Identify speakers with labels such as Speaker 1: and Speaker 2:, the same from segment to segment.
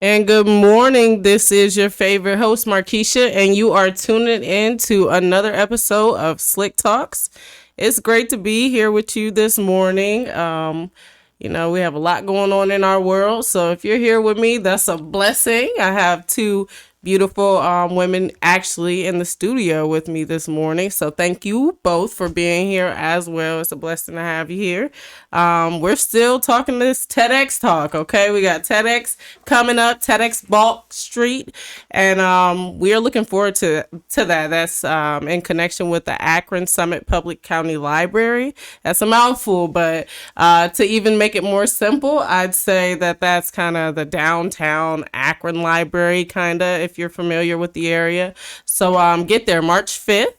Speaker 1: And good morning. This is your favorite host, Markeisha, and you are tuning in to another episode of Slick Talks. It's great to be here with you this morning. We have a lot going on in our world. So if you're here with me, that's a blessing. I have two beautiful women actually in the studio with me this morning. So thank you both for being here as well. It's a blessing to have you here. We're still talking this Tedx talk, okay? We got Tedx coming up, Tedx Balch Street, and we are looking forward to that. That's in connection with the Akron Summit Public County Library. That's a mouthful, but to even make it more simple, I'd say that that's kind of the downtown Akron Library, kind of, if you're familiar with the area. So get there March 5th.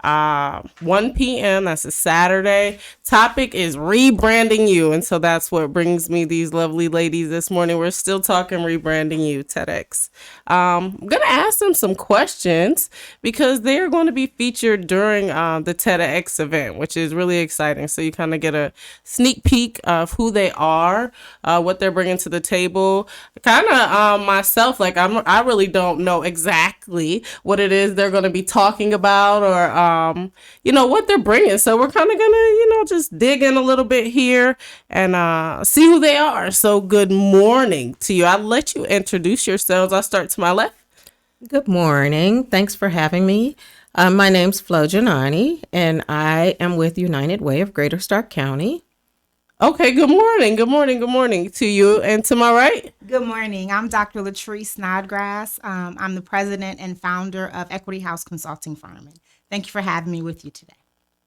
Speaker 1: 1 p.m. That's a Saturday. Topic is rebranding you. And so that's what brings me these lovely ladies this morning. We're still talking rebranding you, Tedx. I'm going to ask them some questions because they're going to be featured during the Tedx event, which is really exciting. So you kind of get a sneak peek of who they are, what they're bringing to the table. Kind of myself, like I really don't know exactly what it is they're going to be talking about or what they're bringing. So we're kind of gonna, just dig in a little bit here and see who they are. So good morning to you. I'll let you introduce yourselves. I'll start to my left.
Speaker 2: Good morning. Thanks for having me. My name's Flo Gianani, and I am with United Way of Greater Stark County.
Speaker 1: Okay, good morning. Good morning. Good morning to you. And to my right?
Speaker 3: Good morning. I'm Dr. Latrice Snodgrass. I'm the president and founder of Equity House Consulting Firm. Thank you for having me with you today.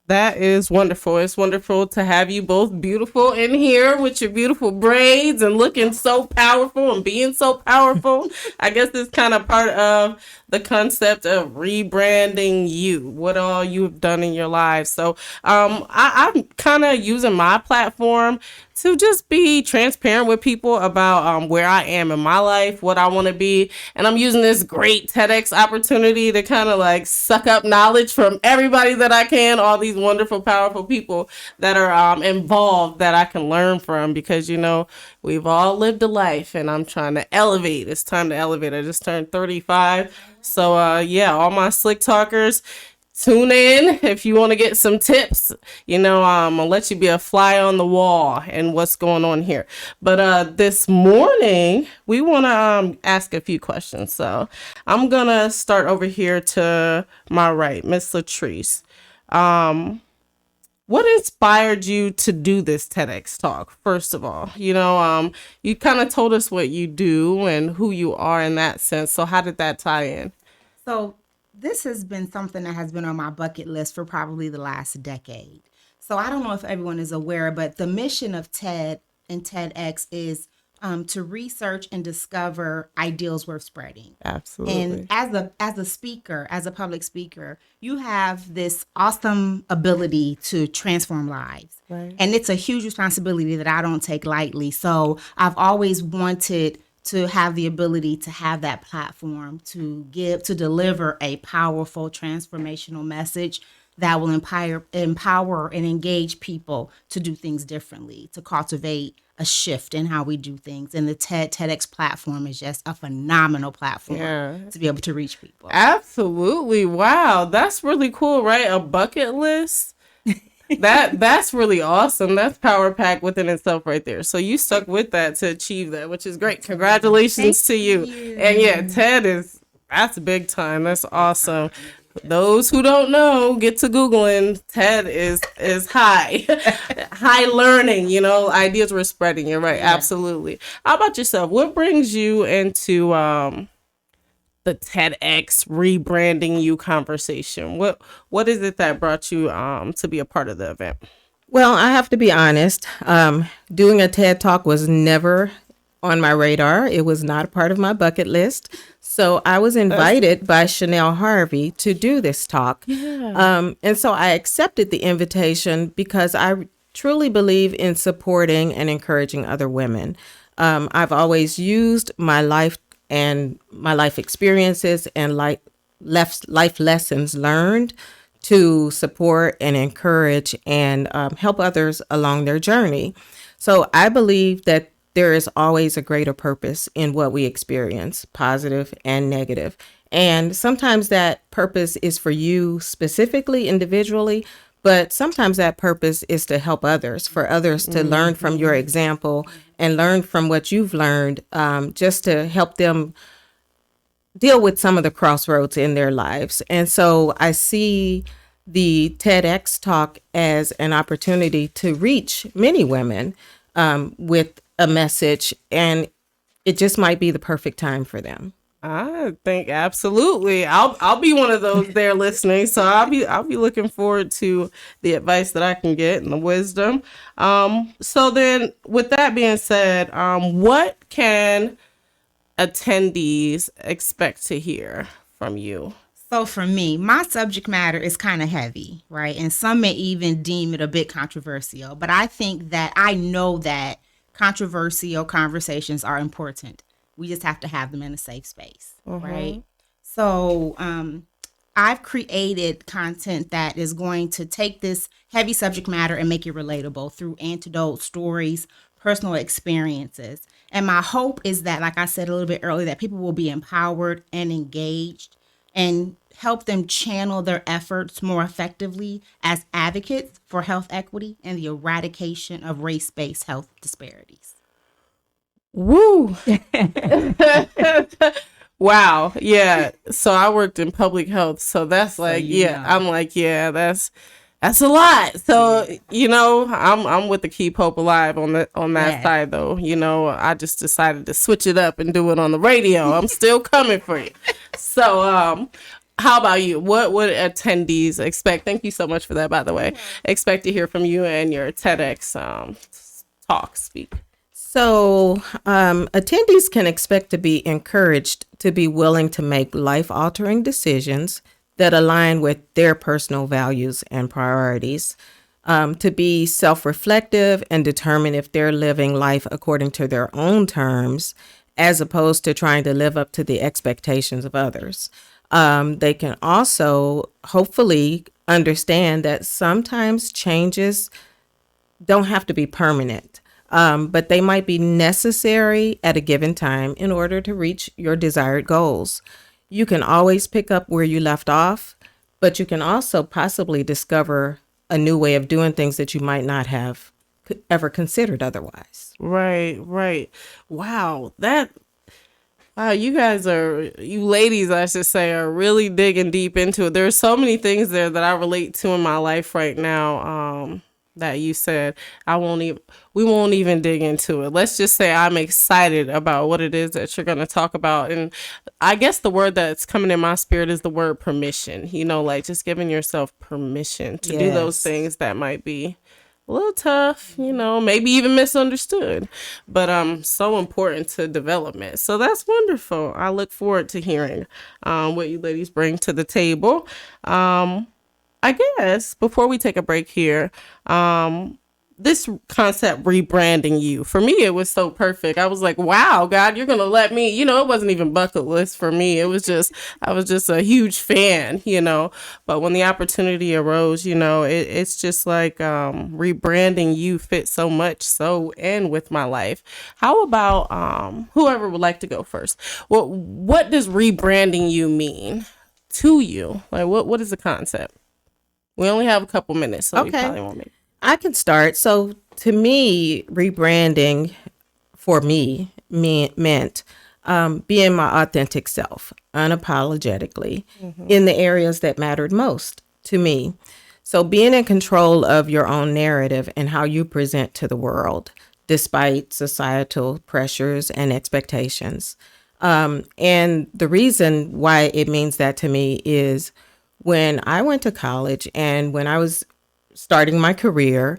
Speaker 1: That is wonderful. It's wonderful to have you both beautiful in here with your beautiful braids and looking so powerful and being so powerful. I guess it's kind of part of the concept of rebranding you, what all you've done in your lives. So I'm kind of using my platform to just be transparent with people about where I am in my life, what I want to be. And I'm using this great TEDx opportunity to kind of like suck up knowledge from everybody that I can, all these wonderful, powerful people that are involved that I can learn from because, we've all lived a life and I'm trying to elevate. It's time to elevate. I just turned 35. So, all my slick talkers, tune in if you want to get some tips. I'll let you be a fly on the wall and what's going on here. But this morning, we want to ask a few questions. So I'm going to start over here to my right, Miss Latrice. What inspired you to do this TEDx talk, first of all? You kind of told us what you do and who you are in that sense. So how did that tie in?
Speaker 3: So this has been something that has been on my bucket list for probably the last decade. So I don't know if everyone is aware, but the mission of TED and TEDx is to research and discover ideals worth spreading.
Speaker 1: Absolutely.
Speaker 3: And as a speaker, as a public speaker, you have this awesome ability to transform lives.
Speaker 1: Right.
Speaker 3: And it's a huge responsibility that I don't take lightly. So I've always wanted to have the ability to have that platform to deliver a powerful transformational message that will empower and engage people to do things differently, to cultivate a shift in how we do things. And the TEDx platform is just a phenomenal platform to be able to reach people.
Speaker 1: Absolutely. Wow. That's really cool, right? A bucket list. That's really awesome. That's power pack within itself right there. So you stuck with that to achieve that, which is great. Congratulations to you. And that's big time. That's awesome. Those who don't know, get to Googling. TED is high learning, ideas we're spreading. You're right. Yeah. Absolutely. How about yourself? What brings you into the TEDx rebranding you conversation? What is it that brought you to be a part of the event?
Speaker 2: Well, I have to be honest. Doing a TED Talk was never on my radar. It was not a part of my bucket list. So I was invited by Chanel Harvey to do this talk.
Speaker 1: Yeah.
Speaker 2: And so I accepted the invitation because I truly believe in supporting and encouraging other women. I've always used my life and my life experiences and life lessons learned to support and encourage and help others along their journey. So I believe that there is always a greater purpose in what we experience, positive and negative. And sometimes that purpose is for you specifically, individually, but sometimes that purpose is to help others, for others to learn from your example and learn from what you've learned, just to help them deal with some of the crossroads in their lives. And so I see the TEDx talk as an opportunity to reach many women with a message, and it just might be the perfect time for them.
Speaker 1: I think absolutely. I'll be one of those there listening. So I'll be looking forward to the advice that I can get and the wisdom. So then with that being said, what can attendees expect to hear from you?
Speaker 3: So for me, my subject matter is kind of heavy, right? And some may even deem it a bit controversial, but I think that I know that controversial conversations are important. We just have to have them in a safe space, right? So I've created content that is going to take this heavy subject matter and make it relatable through anecdote stories, personal experiences. And my hope is that, like I said a little bit earlier, that people will be empowered and engaged and help them channel their efforts more effectively as advocates for health equity and the eradication of race-based health disparities.
Speaker 1: Woo. Wow. Yeah. So I worked in public health. So that's like, I'm like, that's a lot. So, I'm with the Keep Hope Alive on that side though. I just decided to switch it up and do it on the radio. I'm still coming for you. So, how about you? What would attendees expect? Thank you so much for that, by the way. Expect to hear from you and your TEDx talk speak.
Speaker 2: So attendees can expect to be encouraged to be willing to make life-altering decisions that align with their personal values and priorities, to be self-reflective and determine if they're living life according to their own terms, as opposed to trying to live up to the expectations of others. They can also hopefully understand that sometimes changes don't have to be permanent. But they might be necessary at a given time in order to reach your desired goals. You can always pick up where you left off, but you can also possibly discover a new way of doing things that you might not have ever considered otherwise.
Speaker 1: Right. Wow. You ladies, I should say, are really digging deep into it. There's so many things there that I relate to in my life right now. That you said. We won't even dig into it. Let's just say I'm excited about what it is that you're going to talk about. And I guess the word that's coming in my spirit is the word permission, like just giving yourself permission to do those things that might be a little tough, maybe even misunderstood, but so important to development. So that's wonderful. I look forward to hearing what you ladies bring to the table. I guess before we take a break here, this concept rebranding you, for me, it was so perfect. I was like, wow, God, you're going to let me, it wasn't even bucket list for me. I was just a huge fan, but when the opportunity arose, it's just like rebranding you fit so much so in with my life. How about whoever would like to go first? What does rebranding you mean to you? Like, what is the concept? We only have a couple minutes, so we probably won't make it.
Speaker 2: I can start. So to me, rebranding for me meant being my authentic self, unapologetically, in the areas that mattered most to me. So being in control of your own narrative and how you present to the world, despite societal pressures and expectations. And the reason why it means that to me is when I went to college and when I was starting my career,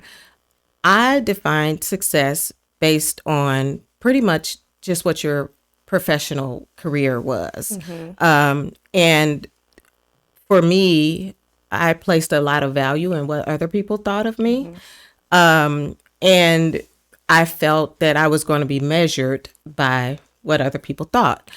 Speaker 2: I defined success based on pretty much just what your professional career was. And for me, I placed a lot of value in what other people thought of me. And I felt that I was going to be measured by what other people thought.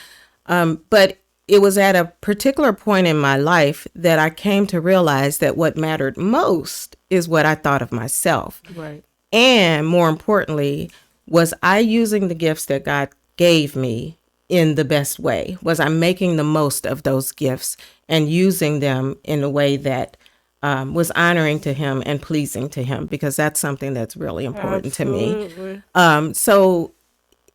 Speaker 2: But it was at a particular point in my life that I came to realize that what mattered most is what I thought of myself.
Speaker 1: Right.
Speaker 2: And more importantly, Was I using the gifts that God gave me in the best way? Was I making the most of those gifts and using them in a way that was honoring to Him and pleasing to Him? Because that's something that's really important to me.
Speaker 1: Absolutely.
Speaker 2: So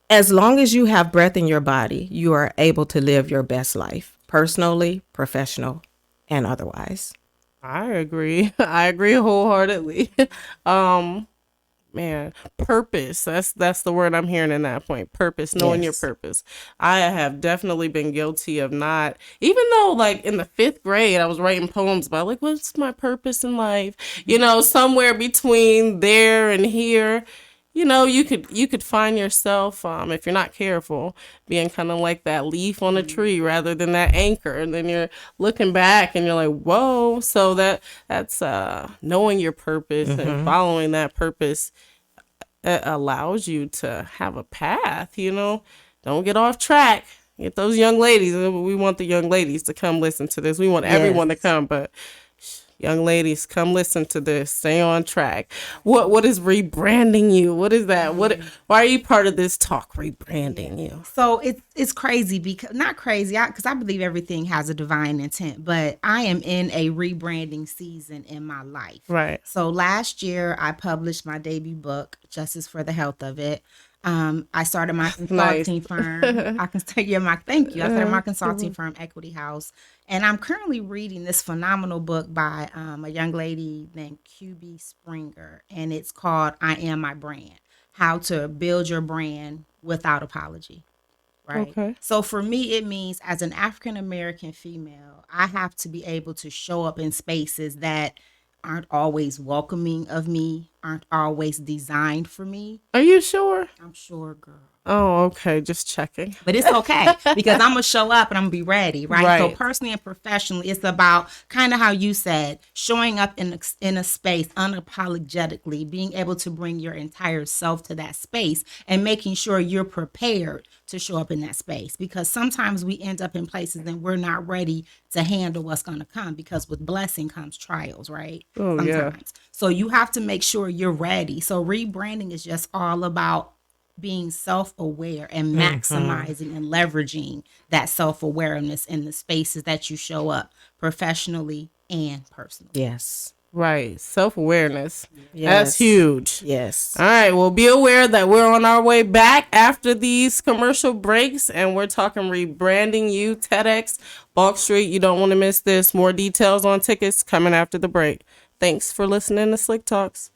Speaker 2: as long as you have breath in your body, you are able to live your best life, personally, professional, and otherwise.
Speaker 1: I agree. I agree wholeheartedly. um, Man, purpose. That's the word I'm hearing in that point. Purpose, knowing your
Speaker 2: Yes.
Speaker 1: purpose. I have definitely been guilty of not, even though like in the fifth grade I was writing poems about like what's my purpose in life. Somewhere between there and here. You could find yourself, if you're not careful, being kind of like that leaf on a tree rather than that anchor, and then you're looking back and you're like, whoa. So that's knowing your purpose and following that purpose. It allows you to have a path. Don't get off track. Get those young ladies. We want the young ladies to come listen to this. We want everyone to come, but young ladies, come listen to this. Stay on track. What is rebranding you? What is that? Why are you part of this talk? Rebranding you.
Speaker 3: So it's crazy, because not crazy, because I believe everything has a divine intent, but I am in a rebranding season in my life.
Speaker 1: Right.
Speaker 3: So last year I published my debut book, Justice for the Health of It. I started my consulting firm. I can say, thank you. I started my consulting firm, Equity House, and I'm currently reading this phenomenal book by a young lady named QB Springer, and it's called "I Am My Brand: How to Build Your Brand Without Apology." Right.
Speaker 1: Okay.
Speaker 3: So for me, it means as an African American female, I have to be able to show up in spaces that aren't always welcoming of me, aren't always designed for me.
Speaker 1: Are you sure?
Speaker 3: I'm sure, girl.
Speaker 1: Oh, okay. Just checking.
Speaker 3: But it's okay, because I'm gonna show up and I'm gonna be ready, right? So
Speaker 1: Right.
Speaker 3: personally and professionally, it's about kind of how you said, showing up in a space unapologetically, being able to bring your entire self to that space and making sure you're prepared to show up in that space. Because sometimes we end up in places and we're not ready to handle what's gonna come, because with blessing comes trials, right?
Speaker 1: Oh, yeah.
Speaker 3: Sometimes. So you have to make sure you're ready. So rebranding is just all about being self-aware and maximizing and leveraging that self-awareness in the spaces that you show up, professionally and personally.
Speaker 2: Yes.
Speaker 1: Right. Self-awareness.
Speaker 2: Yes.
Speaker 1: That's huge.
Speaker 2: Yes.
Speaker 1: All right. Well, be aware that we're on our way back after these commercial breaks, and we're talking rebranding you, Tedx, Balch Street. You don't want to miss this. More details on tickets coming after the break. Thanks for listening to Slick Talks.